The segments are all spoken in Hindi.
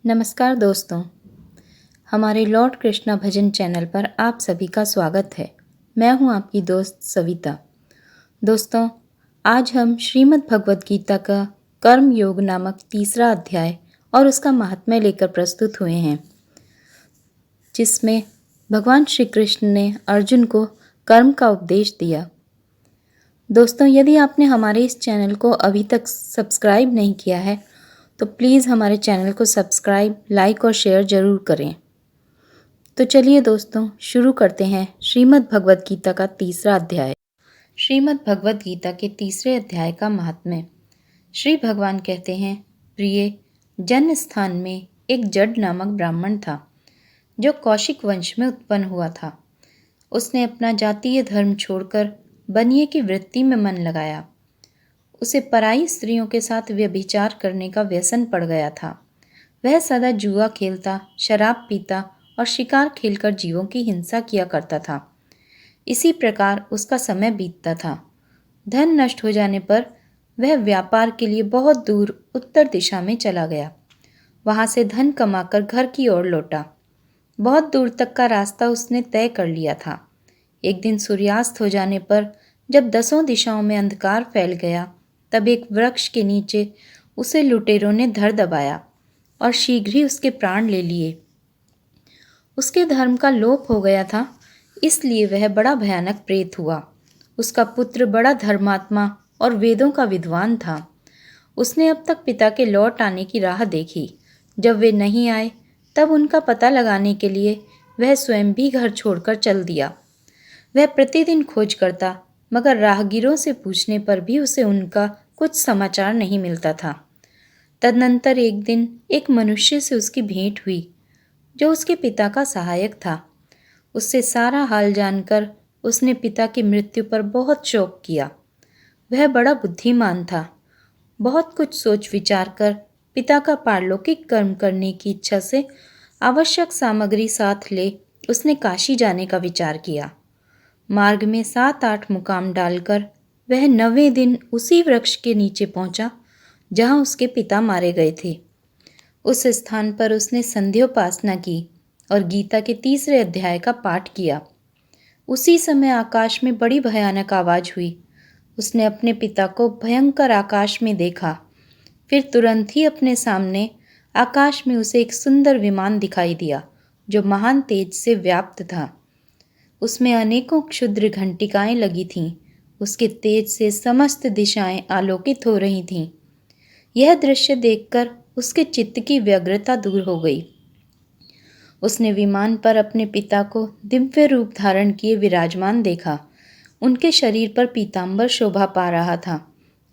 नमस्कार दोस्तों, हमारे लॉर्ड कृष्णा भजन चैनल पर आप सभी का स्वागत है। मैं हूं आपकी दोस्त सविता। दोस्तों, आज हम श्रीमद् भगवद गीता का कर्म योग नामक तीसरा अध्याय और उसका महात्म्य लेकर प्रस्तुत हुए हैं, जिसमें भगवान श्री कृष्ण ने अर्जुन को कर्म का उपदेश दिया। दोस्तों, यदि आपने हमारे इस चैनल को अभी तक सब्सक्राइब नहीं किया है तो प्लीज़ हमारे चैनल को सब्सक्राइब, लाइक और शेयर ज़रूर करें। तो चलिए दोस्तों, शुरू करते हैं श्रीमद् भगवद गीता का तीसरा अध्याय। श्रीमद् भगवद गीता के तीसरे अध्याय का महात्म्य। श्री भगवान कहते हैं, प्रिय, जन्म स्थान में एक जड नामक ब्राह्मण था जो कौशिक वंश में उत्पन्न हुआ था। उसने अपना जातीय धर्म छोड़कर बनिए की वृत्ति में मन लगाया। उसे पराई स्त्रियों के साथ व्यभिचार करने का व्यसन पड़ गया था। वह सदा जुआ खेलता, शराब पीता और शिकार खेलकर जीवों की हिंसा किया करता था। इसी प्रकार उसका समय बीतता था। धन नष्ट हो जाने पर वह व्यापार के लिए बहुत दूर उत्तर दिशा में चला गया। वहां से धन कमाकर घर की ओर लौटा। बहुत दूर तक का रास्ता उसने तय कर लिया था। एक दिन सूर्यास्त हो जाने पर जब 10 दिशाओं में अंधकार फैल गया, तब एक वृक्ष के नीचे उसे लुटेरों ने धर दबाया और शीघ्र ही उसके प्राण ले लिए। उसके धर्म का लोप हो गया था, इसलिए वह बड़ा भयानक प्रेत हुआ। उसका पुत्र बड़ा धर्मात्मा और वेदों का विद्वान था। उसने अब तक पिता के लौट आने की राह देखी। जब वे नहीं आए, तब उनका पता लगाने के लिए वह स्वयं भी घर छोड़कर चल दिया। वह प्रतिदिन खोज करता, मगर राहगीरों से पूछने पर भी उसे उनका कुछ समाचार नहीं मिलता था। तदनंतर एक दिन एक मनुष्य से उसकी भेंट हुई जो उसके पिता का सहायक था। उससे सारा हाल जानकर उसने पिता की मृत्यु पर बहुत शोक किया। वह बड़ा बुद्धिमान था। बहुत कुछ सोच विचार कर पिता का पारलौकिक कर्म करने की इच्छा से आवश्यक सामग्री साथ ले उसने काशी जाने का विचार किया। मार्ग में 7-8 मुकाम डालकर वह 9वें दिन उसी वृक्ष के नीचे पहुंचा जहां उसके पिता मारे गए थे। उस स्थान पर उसने संध्योपासना की और गीता के तीसरे अध्याय का पाठ किया। उसी समय आकाश में बड़ी भयानक आवाज हुई। उसने अपने पिता को भयंकर आकाश में देखा। फिर तुरंत ही अपने सामने आकाश में उसे एक सुंदर विमान दिखाई दिया जो महान तेज से व्याप्त था। उसमें अनेकों क्षुद्र घंटिकाएं लगी थीं। उसके तेज से समस्त दिशाएं आलोकित हो रही थीं। यह दृश्य देखकर उसके चित्त की व्यग्रता दूर हो गई। उसने विमान पर अपने पिता को दिव्य रूप धारण किए विराजमान देखा। उनके शरीर पर पीतांबर शोभा पा रहा था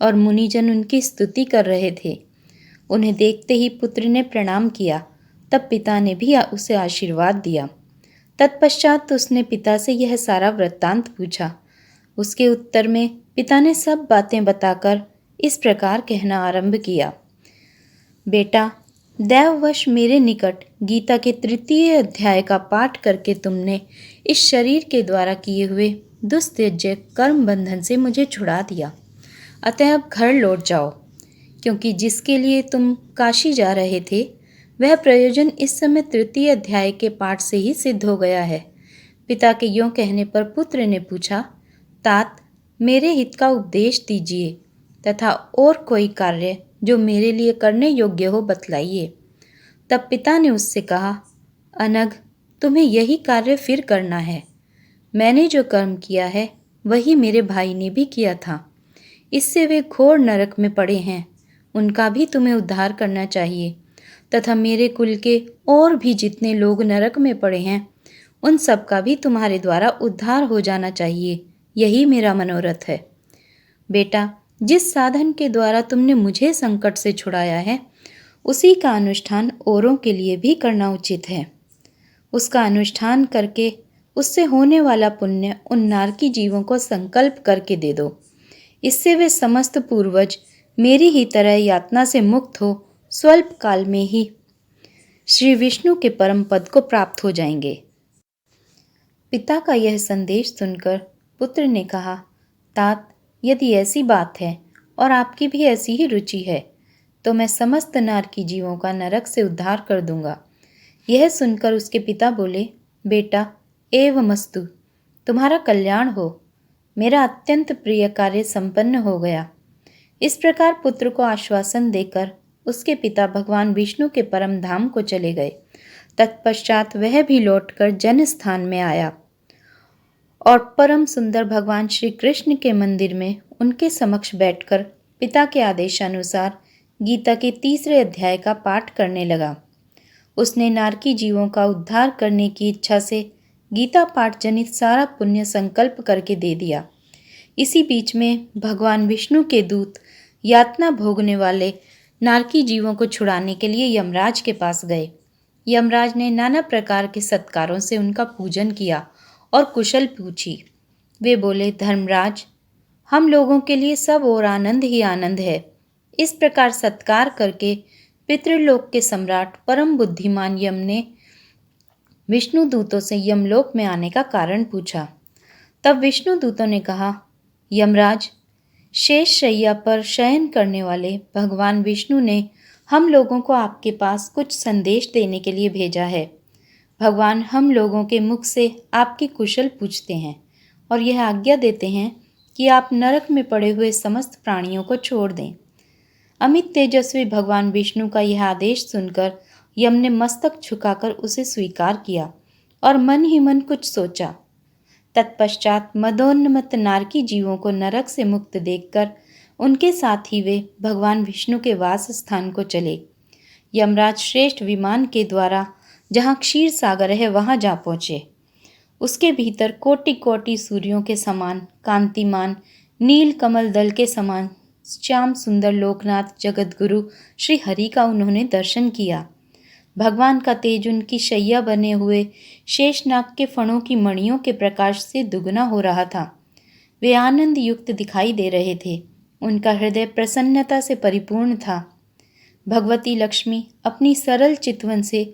और मुनिजन उनकी स्तुति कर रहे थे। उन्हें देखते ही पुत्र ने प्रणाम किया। तब पिता ने भी उसे आशीर्वाद दिया। तत्पश्चात उसने पिता से यह सारा वृत्तांत पूछा। उसके उत्तर में पिता ने सब बातें बताकर इस प्रकार कहना आरंभ किया, बेटा, दैववश मेरे निकट गीता के तृतीय अध्याय का पाठ करके तुमने इस शरीर के द्वारा किए हुए दुस्त्यज्य कर्म बंधन से मुझे छुड़ा दिया। अतः अब घर लौट जाओ, क्योंकि जिसके लिए तुम काशी जा रहे थे वह प्रयोजन इस समय तृतीय अध्याय के पाठ से ही सिद्ध हो गया है। पिता के यों कहने पर पुत्र ने पूछा, तात, मेरे हित का उपदेश दीजिए तथा और कोई कार्य जो मेरे लिए करने योग्य हो बतलाइए। तब पिता ने उससे कहा, अनग, तुम्हें यही कार्य फिर करना है। मैंने जो कर्म किया है वही मेरे भाई ने भी किया था। इससे वे घोर नरक में पड़े हैं। उनका भी तुम्हें उद्धार करना चाहिए तथा मेरे कुल के और भी जितने लोग नरक में पड़े हैं उन सब का भी तुम्हारे द्वारा उद्धार हो जाना चाहिए। यही मेरा मनोरथ है। बेटा, जिस साधन के द्वारा तुमने मुझे संकट से छुड़ाया है उसी का अनुष्ठान औरों के लिए भी करना उचित है। उसका अनुष्ठान करके उससे होने वाला पुण्य उन नारकी जीवों को संकल्प करके दे दो। इससे वे समस्त पूर्वज मेरी ही तरह यातना से मुक्त हो स्वल्प काल में ही श्री विष्णु के परम पद को प्राप्त हो जाएंगे। पिता का यह संदेश सुनकर पुत्र ने कहा, तात, यदि ऐसी बात है और आपकी भी ऐसी ही रुचि है तो मैं समस्त नारकी जीवों का नरक से उद्धार कर दूंगा। यह सुनकर उसके पिता बोले, बेटा, एवमस्तु, तुम्हारा कल्याण हो। मेरा अत्यंत प्रिय कार्य संपन्न हो गया। इस प्रकार पुत्र को आश्वासन देकर उसके पिता भगवान विष्णु के परम धाम को चले गए। तत्पश्चात वह भी लौटकर जन स्थान में आया और परम सुंदर भगवान श्री कृष्ण के मंदिर में उनके समक्ष बैठकर पिता के आदेशानुसार गीता के 3 अध्याय का पाठ करने लगा। उसने नारकी जीवों का उद्धार करने की इच्छा से गीता पाठ जनित सारा पुण्य संकल्प करके दे दिया। इसी बीच में भगवान विष्णु के दूत यातना भोगने वाले नारकी जीवों को छुड़ाने के लिए यमराज के पास गए। यमराज ने नाना प्रकार के सत्कारों से उनका पूजन किया और कुशल पूछी। वे बोले, धर्मराज, हम लोगों के लिए सब और आनंद ही आनंद है। इस प्रकार सत्कार करके पितृलोक के सम्राट परम बुद्धिमान यम ने विष्णु दूतों से यमलोक में आने का कारण पूछा। तब विष्णु दूतों ने कहा, यमराज, शेष शैया पर शयन करने वाले भगवान विष्णु ने हम लोगों को आपके पास कुछ संदेश देने के लिए भेजा है। भगवान हम लोगों के मुख से आपकी कुशल पूछते हैं और यह आज्ञा देते हैं कि आप नरक में पड़े हुए समस्त प्राणियों को छोड़ दें। अमित तेजस्वी भगवान विष्णु का यह आदेश सुनकर यम ने मस्तक झुकाकर उसे स्वीकार किया और मन ही मन कुछ सोचा। तत्पश्चात मदोन्मत्त नारकी जीवों को नरक से मुक्त देखकर उनके साथ ही वे भगवान विष्णु के वास स्थान को चले। यमराज श्रेष्ठ विमान के द्वारा जहाँ क्षीर सागर है वहाँ जा पहुँचे। उसके भीतर कोटि कोटि सूर्यों के समान कांतिमान, नील कमल दल के समान श्याम सुंदर लोकनाथ जगतगुरु श्री हरि का उन्होंने दर्शन किया। भगवान का तेज उनकी शैया बने हुए शेषनाग के फणों की मणियों के प्रकाश से दुगना हो रहा था। वे आनंद युक्त दिखाई दे रहे थे। उनका हृदय प्रसन्नता से परिपूर्ण था। भगवती लक्ष्मी अपनी सरल चितवन से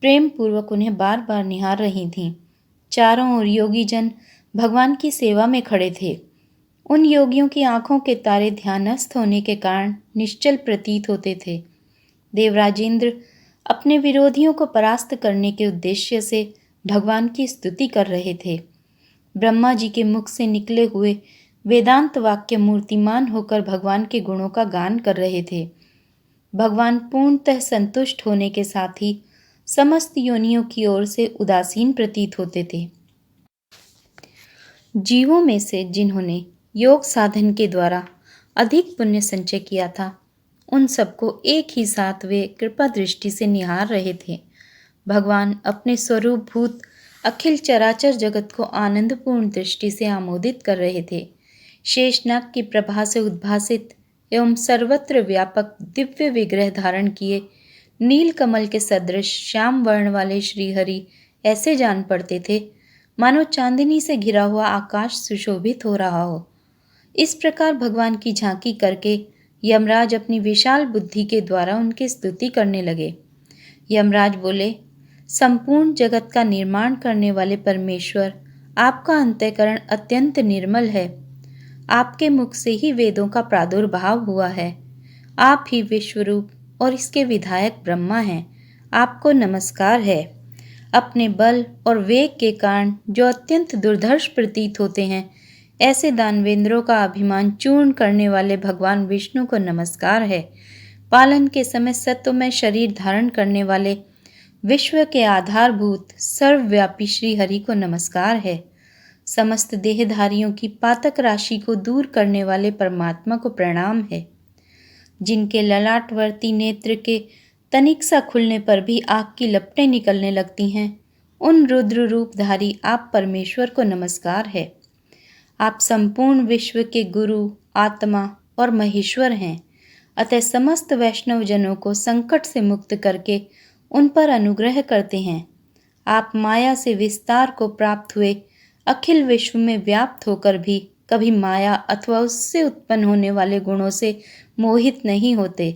प्रेम पूर्वक उन्हें बार बार निहार रही थीं। चारों ओर योगी जन भगवान की सेवा में खड़े थे। उन योगियों की आंखों के तारे ध्यानस्थ होने के कारण निश्चल प्रतीत होते थे। देवराजेंद्र अपने विरोधियों को परास्त करने के उद्देश्य से भगवान की स्तुति कर रहे थे। ब्रह्मा जी के मुख से निकले हुए वेदांत वाक्य मूर्तिमान होकर भगवान के गुणों का गान कर रहे थे। भगवान पूर्णतः संतुष्ट होने के साथ ही समस्त योनियों की ओर से उदासीन प्रतीत होते थे। जीवों में से जिन्होंने योग साधन के द्वारा अधिक पुण्य संचय किया था, उन सबको एक ही साथ वे कृपा दृष्टि से निहार रहे थे। भगवान अपने स्वरूप भूत अखिल चराचर जगत को आनंदपूर्ण दृष्टि से आमोदित कर रहे थे। शेषनाग की प्रभा से उद्भासित एवं सर्वत्र व्यापक दिव्य विग्रह धारण किए नील कमल के सदृश श्याम वर्ण वाले श्रीहरि ऐसे जान पड़ते थे मानो चांदनी से घिरा हुआ आकाश सुशोभित हो रहा हो। इस प्रकार भगवान की झांकी करके यमराज अपनी विशाल बुद्धि के द्वारा उनकी स्तुति करने लगे। यमराज बोले, संपूर्ण जगत का निर्माण करने वाले परमेश्वर, आपका अंतःकरण अत्यंत निर्मल है। आपके मुख से ही वेदों का प्रादुर्भाव हुआ है। आप ही विश्वरूप और इसके विधायक ब्रह्मा हैं। आपको नमस्कार है। अपने बल और वेग के कारण जो अत्यंत दुर्धर्ष प्रतीत होते हैं, ऐसे दानवेंद्रों का अभिमान चूर्ण करने वाले भगवान विष्णु को नमस्कार है। पालन के समय सत्वमय शरीर धारण करने वाले विश्व के आधारभूत सर्वव्यापी श्री हरि को नमस्कार है। समस्त देहधारियों की पातक राशि को दूर करने वाले परमात्मा को प्रणाम है। जिनके ललाटवर्ती नेत्र के तनिक सा खुलने पर भी आग की लपटें निकलने लगती हैं, उन रुद्र रूपधारी आप परमेश्वर को नमस्कार है। आप संपूर्ण विश्व के गुरु, आत्मा और महेश्वर हैं। अतः समस्त वैष्णव जनों को संकट से मुक्त करके उन पर अनुग्रह करते हैं। आप माया से विस्तार को प्राप्त हुए अखिल विश्व में व्याप्त होकर भी कभी माया अथवा उससे उत्पन्न होने वाले गुणों से मोहित नहीं होते।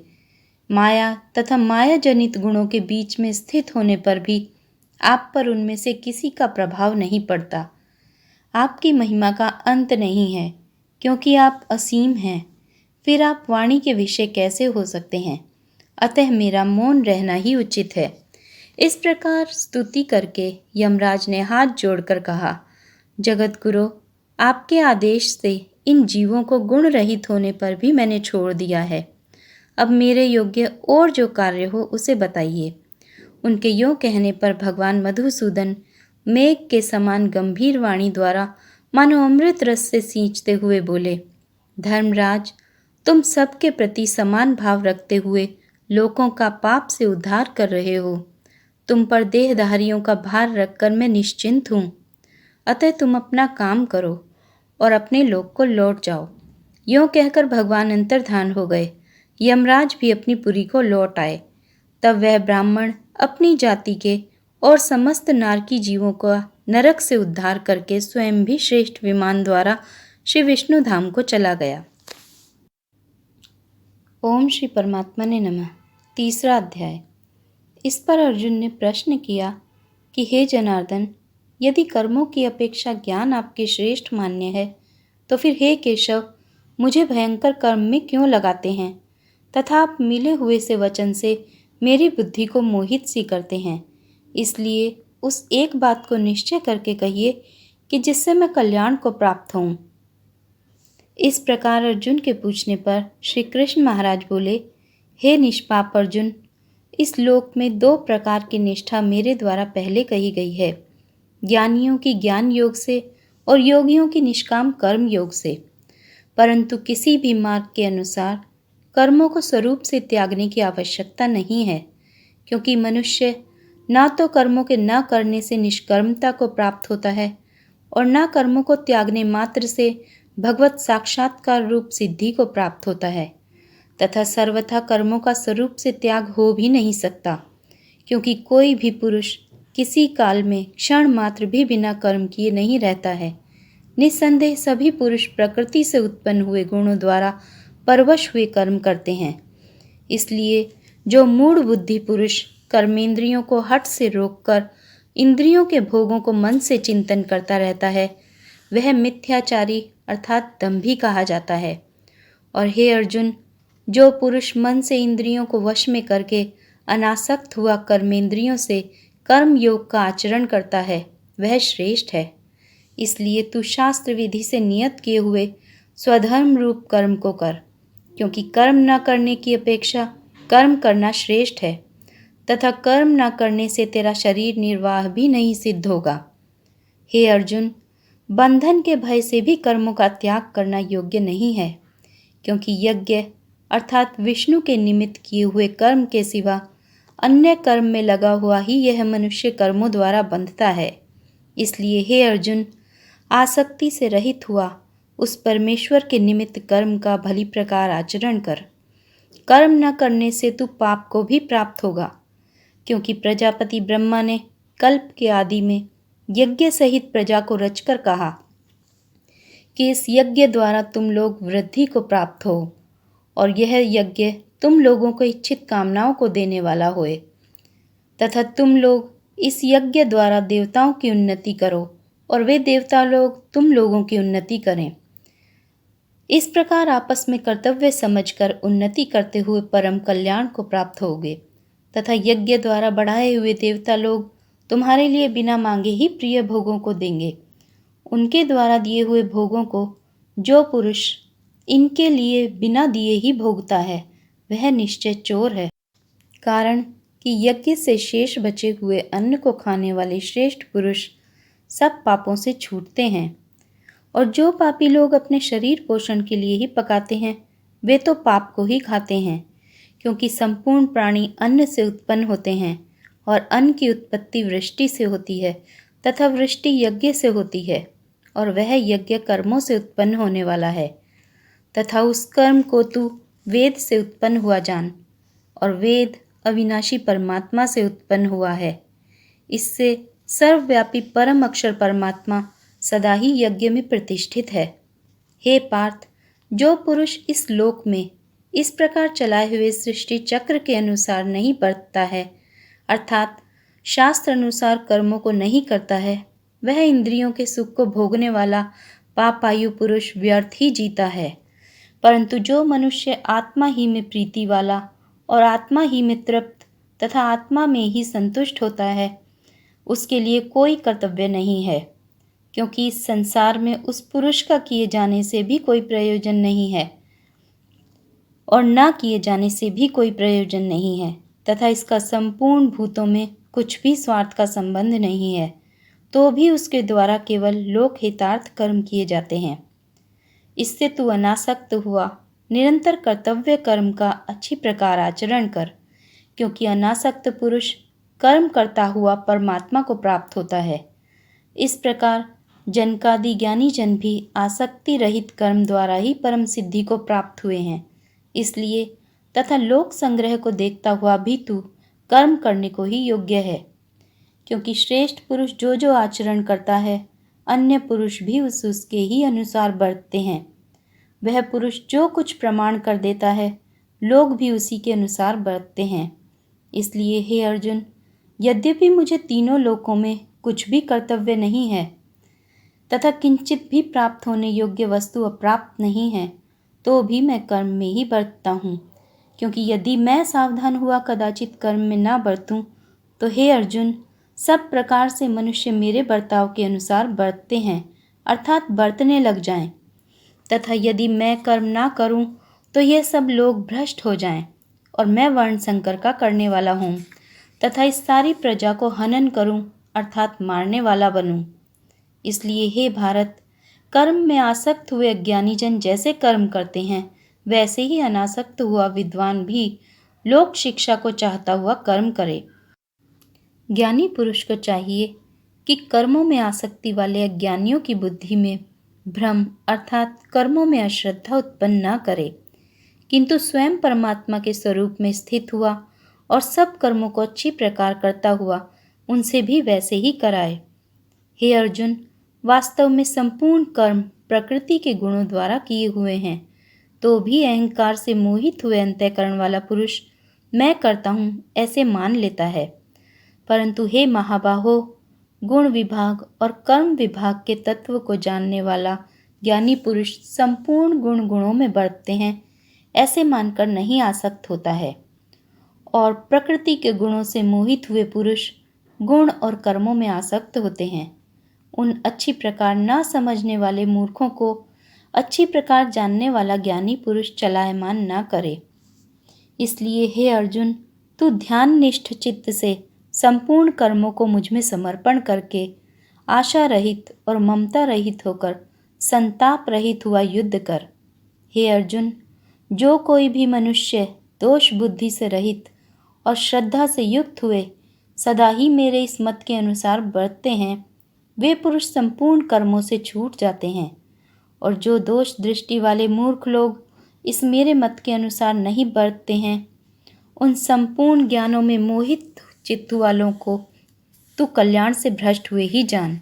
माया तथा माया जनित गुणों के बीच में स्थित होने पर भी आप पर उनमें से किसी का प्रभाव नहीं पड़ता। आपकी महिमा का अंत नहीं है, क्योंकि आप असीम हैं। फिर आप वाणी के विषय कैसे हो सकते हैं? अतः मेरा मौन रहना ही उचित है। इस प्रकार स्तुति करके यमराज ने हाथ जोड़कर कहा, जगत गुरु, आपके आदेश से इन जीवों को गुण रहित होने पर भी मैंने छोड़ दिया है। अब मेरे योग्य और जो कार्य हो उसे बताइए। उनके यों कहने पर भगवान मधुसूदन मेघ के समान गंभीर वाणी द्वारा मानो अमृत रस से सींचते हुए बोले, धर्मराज, तुम सबके प्रति समान भाव रखते हुए लोगों का पाप से उद्धार कर रहे हो। तुम पर देहधारियों का भार रखकर मैं निश्चिंत हूँ। अतः तुम अपना काम करो और अपने लोक को लौट जाओ। यों कहकर भगवान अंतर्धान हो गए। यमराज भी अपनी पुरी को लौट आए। तब वह ब्राह्मण अपनी जाति के और समस्त नारकी जीवों का नरक से उद्धार करके स्वयं भी श्रेष्ठ विमान द्वारा श्री विष्णु धाम को चला गया। ओम श्री परमात्मा ने नमः। तीसरा अध्याय। इस पर अर्जुन ने प्रश्न किया कि हे जनार्दन, यदि कर्मों की अपेक्षा ज्ञान आपके श्रेष्ठ मान्य है, तो फिर हे केशव, मुझे भयंकर कर्म में क्यों लगाते हैं तथा आप मिले हुए से वचन से मेरी बुद्धि को मोहित सी करते हैं। इसलिए उस एक बात को निश्चय करके कहिए कि जिससे मैं कल्याण को प्राप्त होऊं। इस प्रकार अर्जुन के पूछने पर श्री कृष्ण महाराज बोले, हे निष्पाप अर्जुन, इस लोक में दो प्रकार की निष्ठा मेरे द्वारा पहले कही गई है, ज्ञानियों की ज्ञान योग से और योगियों की निष्काम कर्म योग से। परंतु किसी भी मार्ग के अनुसार कर्मों को स्वरूप से त्यागने की आवश्यकता नहीं है, क्योंकि मनुष्य ना तो कर्मों के न करने से निष्कर्मता को प्राप्त होता है और न कर्मों को त्यागने मात्र से भगवत साक्षात्कार रूप सिद्धि को प्राप्त होता है, तथा सर्वथा कर्मों का स्वरूप से त्याग हो भी नहीं सकता, क्योंकि कोई भी पुरुष किसी काल में क्षण मात्र भी बिना कर्म किए नहीं रहता है। निस्संदेह सभी पुरुष प्रकृति से उत्पन्न हुए गुणों द्वारा परवश हुए कर्म करते हैं। इसलिए जो मूढ़ बुद्धि पुरुष कर्मेंद्रियों को हठ से रोककर इंद्रियों के भोगों को मन से चिंतन करता रहता है, वह मिथ्याचारी अर्थात दंभी कहा जाता है। और हे अर्जुन, जो पुरुष मन से इंद्रियों को वश में करके अनासक्त हुआ कर्मेंद्रियों से कर्म योग का आचरण करता है, वह श्रेष्ठ है। इसलिए तू शास्त्र विधि से नियत किए हुए स्वधर्म रूप कर्म को कर, क्योंकि कर्म न करने की अपेक्षा कर्म करना श्रेष्ठ है, तथा कर्म न करने से तेरा शरीर निर्वाह भी नहीं सिद्ध होगा। हे अर्जुन, बंधन के भय से भी कर्मों का त्याग करना योग्य नहीं है, क्योंकि यज्ञ अर्थात विष्णु के निमित्त किए हुए कर्म के सिवा अन्य कर्म में लगा हुआ ही यह मनुष्य कर्मों द्वारा बंधता है। इसलिए हे अर्जुन, आसक्ति से रहित हुआ उस परमेश्वर के निमित्त कर्म का भली प्रकार आचरण कर। कर्म न करने से तू पाप को भी प्राप्त होगा, क्योंकि प्रजापति ब्रह्मा ने कल्प के आदि में यज्ञ सहित प्रजा को रचकर कहा कि इस यज्ञ द्वारा तुम लोग वृद्धि को प्राप्त हो और यह यज्ञ तुम लोगों को इच्छित कामनाओं को देने वाला होए, तथा तुम लोग इस यज्ञ द्वारा देवताओं की उन्नति करो और वे देवता लोग तुम लोगों की उन्नति करें। इस प्रकार आपस में कर्तव्य समझकर उन्नति करते हुए परम कल्याण को प्राप्त होगे, तथा यज्ञ द्वारा बढ़ाए हुए देवता लोग तुम्हारे लिए बिना मांगे ही प्रिय भोगों को देंगे। उनके द्वारा दिए हुए भोगों को जो पुरुष इनके लिए बिना दिए ही भोगता है, वह निश्चय चोर है। कारण कि यज्ञ से शेष बचे हुए अन्न को खाने वाले श्रेष्ठ पुरुष सब पापों से छूटते हैं, और जो पापी लोग अपने शरीर पोषण के लिए ही पकाते हैं, वे तो पाप को ही खाते हैं, क्योंकि संपूर्ण प्राणी अन्न से उत्पन्न होते हैं और अन्न की उत्पत्ति वृष्टि से होती है तथा वृष्टि यज्ञ से होती है, और वह यज्ञ कर्मों से उत्पन्न होने वाला है, तथा उस कर्म को तू वेद से उत्पन्न हुआ जान, और वेद अविनाशी परमात्मा से उत्पन्न हुआ है। इससे सर्वव्यापी परम अक्षर परमात्मा सदा ही यज्ञ में प्रतिष्ठित है। हे पार्थ, जो पुरुष इस लोक में इस प्रकार चलाए हुए सृष्टि चक्र के अनुसार नहीं बरतता है, अर्थात शास्त्र अनुसार कर्मों को नहीं करता है, वह इंद्रियों के सुख को भोगने वाला पापायु पुरुष व्यर्थ ही जीता है। परंतु जो मनुष्य आत्मा ही में प्रीति वाला और आत्मा ही में तृप्त तथा आत्मा में ही संतुष्ट होता है, उसके लिए कोई कर्तव्य नहीं है, क्योंकि इस संसार में उस पुरुष का किए जाने से भी कोई प्रयोजन नहीं है और ना किए जाने से भी कोई प्रयोजन नहीं है, तथा इसका संपूर्ण भूतों में कुछ भी स्वार्थ का संबंध नहीं है, तो भी उसके द्वारा केवल लोक हितार्थ कर्म किए जाते हैं। इससे तू अनासक्त हुआ निरंतर कर्तव्य कर्म का अच्छी प्रकार आचरण कर, क्योंकि अनासक्त पुरुष कर्म करता हुआ परमात्मा को प्राप्त होता है। इस प्रकार जनकादि ज्ञानी जन भी आसक्ति रहित कर्म द्वारा ही परम सिद्धि को प्राप्त हुए हैं। इसलिए तथा लोक संग्रह को देखता हुआ भी तू कर्म करने को ही योग्य है, क्योंकि श्रेष्ठ पुरुष जो जो आचरण करता है, अन्य पुरुष भी उसके ही अनुसार बरतते हैं। वह पुरुष जो कुछ प्रमाण कर देता है, लोग भी उसी के अनुसार बरतते हैं। इसलिए हे अर्जुन, यद्यपि मुझे तीनों लोकों में कुछ भी कर्तव्य नहीं है तथा किंचित भी प्राप्त होने योग्य वस्तु अप्राप्त नहीं है, तो भी मैं कर्म में ही बरतता हूँ, क्योंकि यदि मैं सावधान हुआ कदाचित कर्म में ना बरतूं, तो हे अर्जुन, सब प्रकार से मनुष्य मेरे बर्ताव के अनुसार बरतते हैं, अर्थात बरतने लग जाएं, तथा यदि मैं कर्म ना करूं, तो ये सब लोग भ्रष्ट हो जाएं और मैं वर्ण संकर का करने वाला हूँ तथा इस सारी प्रजा को हनन करूं, अर्थात मारने वाला बनूं। इसलिए हे भारत, कर्म में आसक्त हुए अज्ञानी जन जैसे कर्म करते हैं, वैसे ही अनासक्त हुआ विद्वान भी लोक शिक्षा को चाहता हुआ कर्म करे। ज्ञानी पुरुष को चाहिए कि कर्मों में आसक्ति वाले अज्ञानियों की बुद्धि में भ्रम अर्थात कर्मों में अश्रद्धा उत्पन्न न करे, किंतु स्वयं परमात्मा के स्वरूप में स्थित हुआ और सब कर्मों को अच्छी प्रकार करता हुआ उनसे भी वैसे ही कराए। हे अर्जुन, वास्तव में संपूर्ण कर्म प्रकृति के गुणों द्वारा किए हुए हैं, तो भी अहंकार से मोहित हुए अंतःकरण वाला पुरुष मैं करता हूँ ऐसे मान लेता है। परंतु हे महाबाहो, गुण विभाग और कर्म विभाग के तत्व को जानने वाला ज्ञानी पुरुष संपूर्ण गुणों में बरतते हैं ऐसे मानकर नहीं आसक्त होता है, और प्रकृति के गुणों से मोहित हुए पुरुष गुण और कर्मों में आसक्त होते हैं। उन अच्छी प्रकार ना समझने वाले मूर्खों को अच्छी प्रकार जानने वाला ज्ञानी पुरुष चलायमान ना करे। इसलिए हे अर्जुन, तू ध्यान निष्ठ चित्त से संपूर्ण कर्मों को मुझ में समर्पण करके आशा रहित और ममता रहित होकर संताप रहित हुआ युद्ध कर। हे अर्जुन, जो कोई भी मनुष्य दोष बुद्धि से रहित और श्रद्धा से युक्त हुए सदा ही मेरे इस मत के अनुसार बरतते हैं, वे पुरुष संपूर्ण कर्मों से छूट जाते हैं, और जो दोष दृष्टि वाले मूर्ख लोग इस मेरे मत के अनुसार नहीं बरतते हैं, उन संपूर्ण ज्ञानों में मोहित चित्त वालों को तू कल्याण से भ्रष्ट हुए ही जान,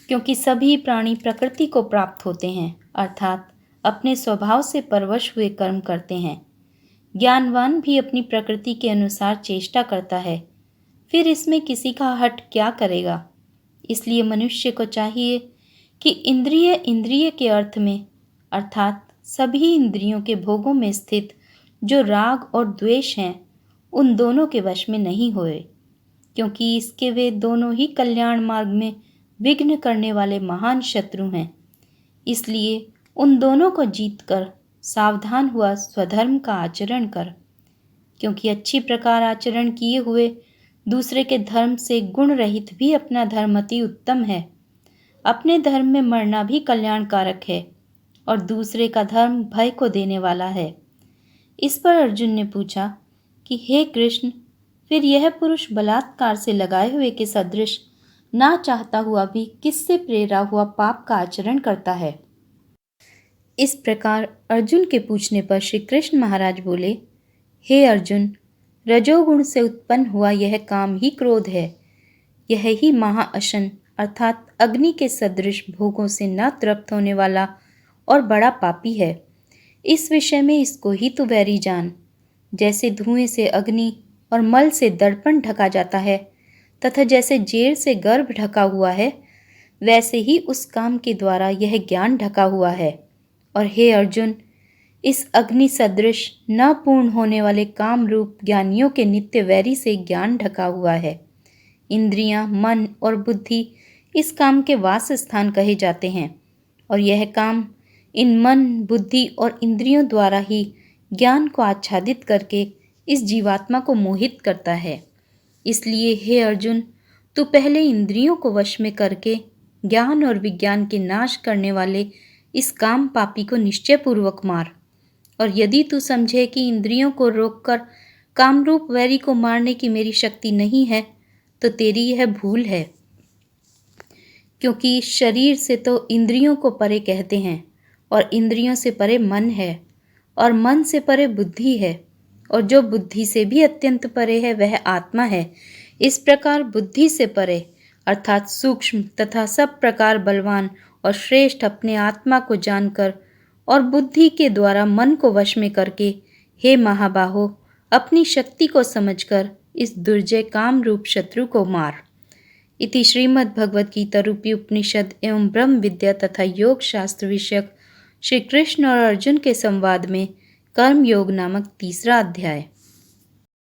क्योंकि सभी प्राणी प्रकृति को प्राप्त होते हैं, अर्थात अपने स्वभाव से परवश हुए कर्म करते हैं। ज्ञानवान भी अपनी प्रकृति के अनुसार चेष्टा करता है, फिर इसमें किसी का हट क्या करेगा। इसलिए मनुष्य को चाहिए कि इंद्रिय के अर्थ में अर्थात सभी इंद्रियों के भोगों में स्थित जो राग और द्वेष हैं, उन दोनों के वश में नहीं होए, क्योंकि इसके वे दोनों ही कल्याण मार्ग में विघ्न करने वाले महान शत्रु हैं। इसलिए उन दोनों को जीतकर सावधान हुआ स्वधर्म का आचरण कर, क्योंकि अच्छी प्रकार आचरण किए हुए दूसरे के धर्म से गुण रहित भी अपना धर्म अति उत्तम है। अपने धर्म में मरना भी कल्याणकारक है और दूसरे का धर्म भय को देने वाला है। इस पर अर्जुन ने पूछा कि हे कृष्ण, फिर यह पुरुष बलात्कार से लगाए हुए के सदृश ना चाहता हुआ भी किससे प्रेरा हुआ पाप का आचरण करता है। इस प्रकार अर्जुन के पूछने पर श्री कृष्ण महाराज बोले, हे अर्जुन, रजोगुण से उत्पन्न हुआ यह काम ही क्रोध है। यह ही महाअशन अर्थात अग्नि के सदृश भोगों से न तृप्त होने वाला और बड़ा पापी है। इस विषय में इसको ही तू वैरी जान। जैसे धुएं से अग्नि और मल से दर्पण ढका जाता है तथा जैसे जेर से गर्भ ढका हुआ है, वैसे ही उस काम के द्वारा यह ज्ञान ढका हुआ है। और हे अर्जुन, इस अग्नि सदृश न पूर्ण होने वाले काम रूप ज्ञानियों के नित्य वैरी से ज्ञान ढका हुआ है। इंद्रियां, मन और बुद्धि इस काम के वास स्थान कहे जाते हैं और यह काम इन मन, बुद्धि और इंद्रियों द्वारा ही ज्ञान को आच्छादित करके इस जीवात्मा को मोहित करता है। इसलिए हे अर्जुन, तू पहले इंद्रियों को वश में करके ज्ञान और विज्ञान के नाश करने वाले इस काम पापी को निश्चय पूर्वक मार। और यदि तू समझे कि इंद्रियों को रोककर कामरूप वैरी को मारने की मेरी शक्ति नहीं है, तो तेरी यह भूल है। क्योंकि शरीर से तो इंद्रियों को परे कहते हैं और इंद्रियों से परे मन है और मन से परे बुद्धि है और जो बुद्धि से भी अत्यंत परे है वह आत्मा है। इस प्रकार बुद्धि से परे अर्थात सूक्ष्म तथा सब प्रकार बलवान और श्रेष्ठ अपने आत्मा को जानकर और बुद्धि के द्वारा मन को वश में करके, हे महाबाहो, अपनी शक्ति को समझकर इस दुर्जय काम रूप शत्रु को मार। इति श्रीमद् भगवद गीता रूपी उपनिषद एवं ब्रह्म विद्या तथा योग शास्त्र विषयक श्री कृष्ण और अर्जुन के संवाद में कर्म योग नामक तीसरा अध्याय।